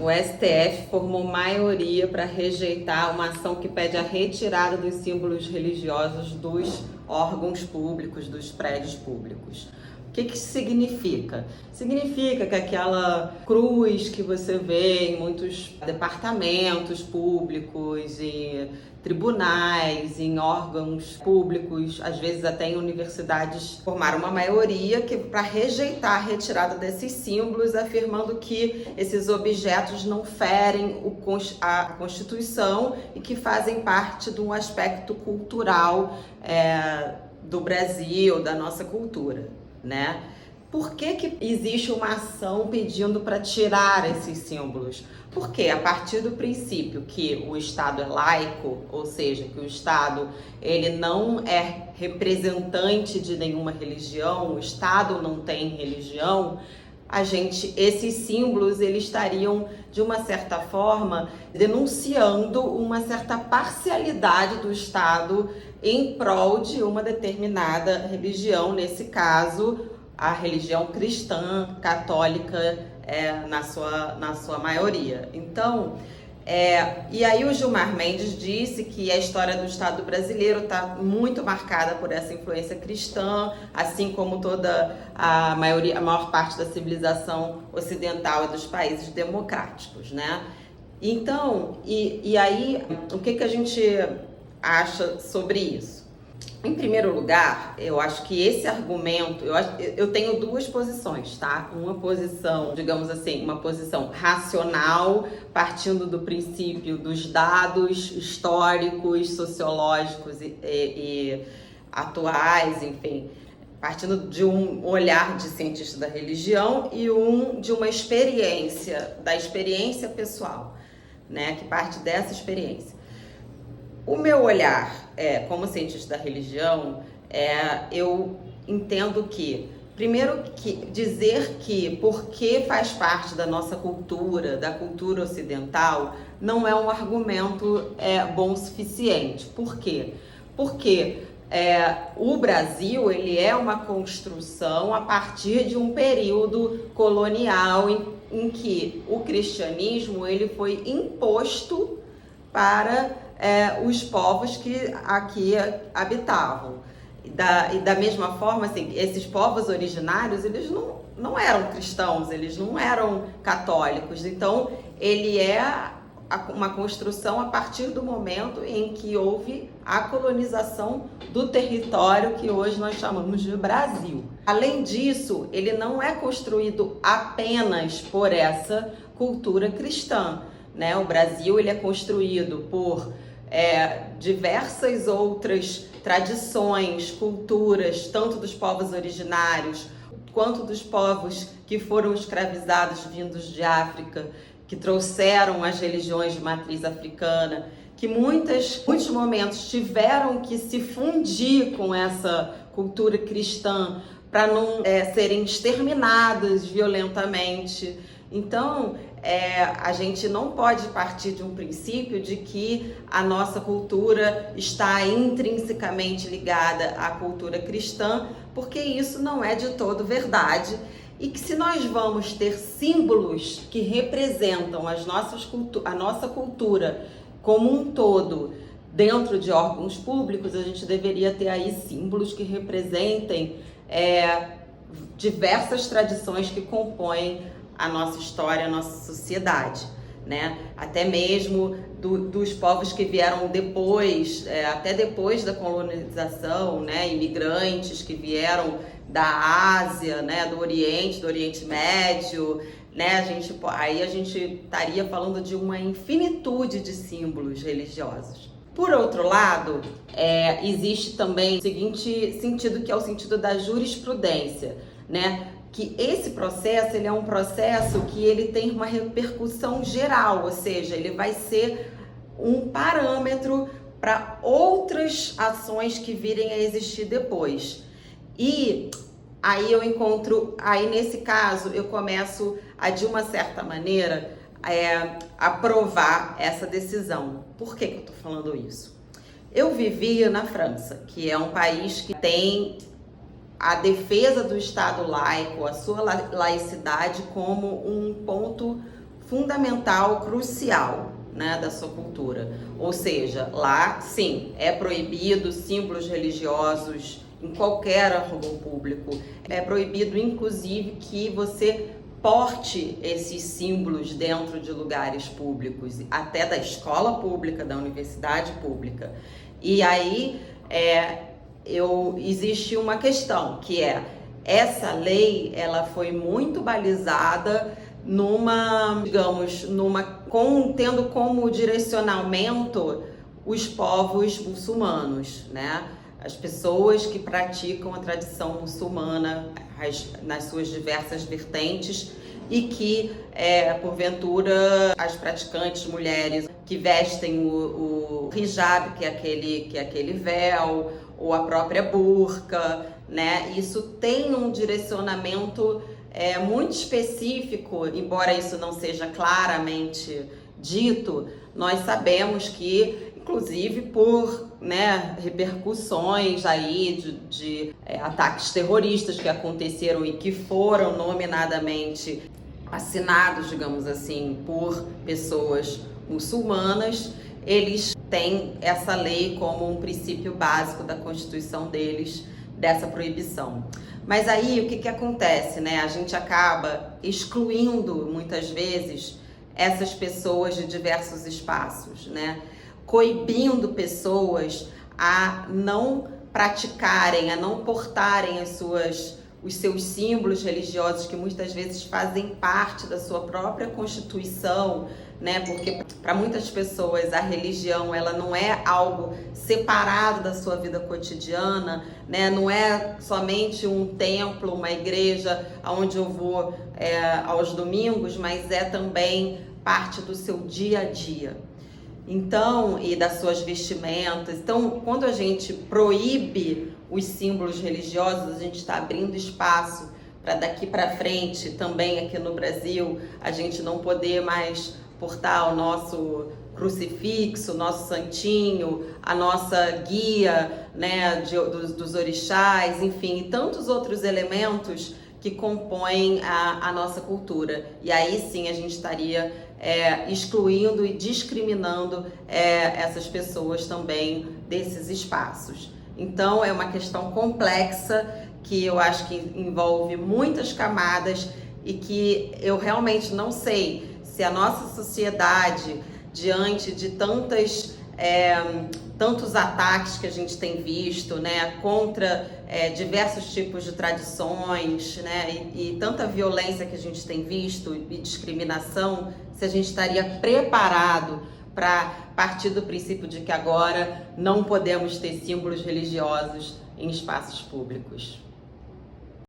o STF formou maioria para rejeitar uma ação que pede a retirada dos símbolos religiosos dos órgãos públicos, dos prédios públicos. O que isso significa? Significa que aquela cruz que você vê em muitos departamentos públicos e tribunais, em órgãos públicos, às vezes até em universidades, formaram uma maioria para rejeitar a retirada desses símbolos, afirmando que esses objetos não ferem a Constituição e que fazem parte de um aspecto cultural do Brasil, da nossa cultura, né? Por que existe uma ação pedindo para tirar esses símbolos? Porque a partir do princípio que o Estado é laico, ou seja, que o Estado ele não é representante de nenhuma religião, o Estado não tem religião, esses símbolos eles estariam, de uma certa forma, denunciando uma certa parcialidade do Estado em prol de uma determinada religião, nesse caso, a religião cristã, católica, na sua maioria. Então, e aí o Gilmar Mendes disse que a história do Estado brasileiro está muito marcada por essa influência cristã, assim como toda a maior parte da civilização ocidental e dos países democráticos, né? Então, e aí, o que a gente acha sobre isso? Em primeiro lugar, eu acho que esse argumento, eu tenho duas posições, tá? Uma posição, digamos assim, uma posição racional, partindo do princípio dos dados históricos, sociológicos e atuais, enfim, partindo de um olhar de cientista da religião e de uma experiência, da experiência pessoal, né? Que parte dessa experiência. O meu olhar, como cientista da religião, eu entendo que, primeiro, dizer que porque faz parte da nossa cultura, da cultura ocidental, não é um argumento bom o suficiente. Por quê? Porque o Brasil ele é uma construção a partir de um período colonial em que o cristianismo ele foi imposto para os povos que aqui habitavam. E da mesma forma, assim, esses povos originários, eles não eram cristãos, eles não eram católicos. Então, ele uma construção a partir do momento em que houve a colonização do território que hoje nós chamamos de Brasil. Além disso, ele não é construído apenas por essa cultura cristã, né? O Brasil ele é construído por diversas outras tradições, culturas, tanto dos povos originários quanto dos povos que foram escravizados vindos de África, que trouxeram as religiões de matriz africana, que muitos momentos tiveram que se fundir com essa cultura cristã para não serem exterminadas violentamente. Então, a gente não pode partir de um princípio de que a nossa cultura está intrinsecamente ligada à cultura cristã, porque isso não é de todo verdade. E que se nós vamos ter símbolos que representam a nossa cultura como um todo dentro de órgãos públicos, a gente deveria ter aí símbolos que representem diversas tradições que compõem a nossa história, a nossa sociedade, né? Até mesmo dos povos que vieram depois, até depois da colonização, né? Imigrantes que vieram da Ásia, né? Do Oriente Médio, né? Aí a gente estaria falando de uma infinitude de símbolos religiosos. Por outro lado, existe também o seguinte sentido, que é o sentido da jurisprudência, né? Que esse processo ele é um processo que ele tem uma repercussão geral, ou seja, ele vai ser um parâmetro para outras ações que virem a existir depois. E aí aí nesse caso eu começo a, de uma certa maneira, aprovar essa decisão. Por que eu estou falando isso? Eu vivia na França, que é um país que tem a defesa do Estado laico, a sua laicidade como um ponto fundamental, crucial, né, da sua cultura. Ou seja, lá, sim, é proibido símbolos religiosos em qualquer órgão público. É proibido, inclusive, que você porte esses símbolos dentro de lugares públicos, até da escola pública, da universidade pública. E aí existe uma questão, que é essa lei, ela foi muito balizada tendo como direcionamento os povos muçulmanos, né? As pessoas que praticam a tradição muçulmana nas suas diversas vertentes e que, porventura, as praticantes mulheres que vestem o hijab, que é aquele véu, ou a própria burca, né? Isso tem um direcionamento muito específico, embora isso não seja claramente dito. Nós sabemos que, inclusive por repercussões aí de ataques terroristas que aconteceram e que foram nominadamente assinados, digamos assim, por pessoas muçulmanas, eles têm essa lei como um princípio básico da Constituição deles, dessa proibição. Mas aí o que acontece, né? A gente acaba excluindo muitas vezes essas pessoas de diversos espaços, né? Coibindo pessoas a não praticarem, a não portarem os seus símbolos religiosos, que muitas vezes fazem parte da sua própria Constituição, né? Porque para muitas pessoas a religião, ela não é algo separado da sua vida cotidiana, né? Não é somente um templo, uma igreja onde eu vou aos domingos, mas é também parte do seu dia a dia. Então, e das suas vestimentas. Então, quando a gente proíbe os símbolos religiosos, a gente está abrindo espaço para daqui para frente, também aqui no Brasil, a gente não poder mais portar o nosso crucifixo, nosso santinho, a nossa guia, né, dos orixás, enfim, e tantos outros elementos que compõem a nossa cultura. E aí sim a gente estaria excluindo e discriminando essas pessoas também desses espaços. Então é uma questão complexa que eu acho que envolve muitas camadas e que eu realmente não sei se a nossa sociedade, diante de tantos ataques que a gente tem visto, né, contra diversos tipos de tradições, né, e tanta violência que a gente tem visto e discriminação, se a gente estaria preparado para partir do princípio de que agora não podemos ter símbolos religiosos em espaços públicos.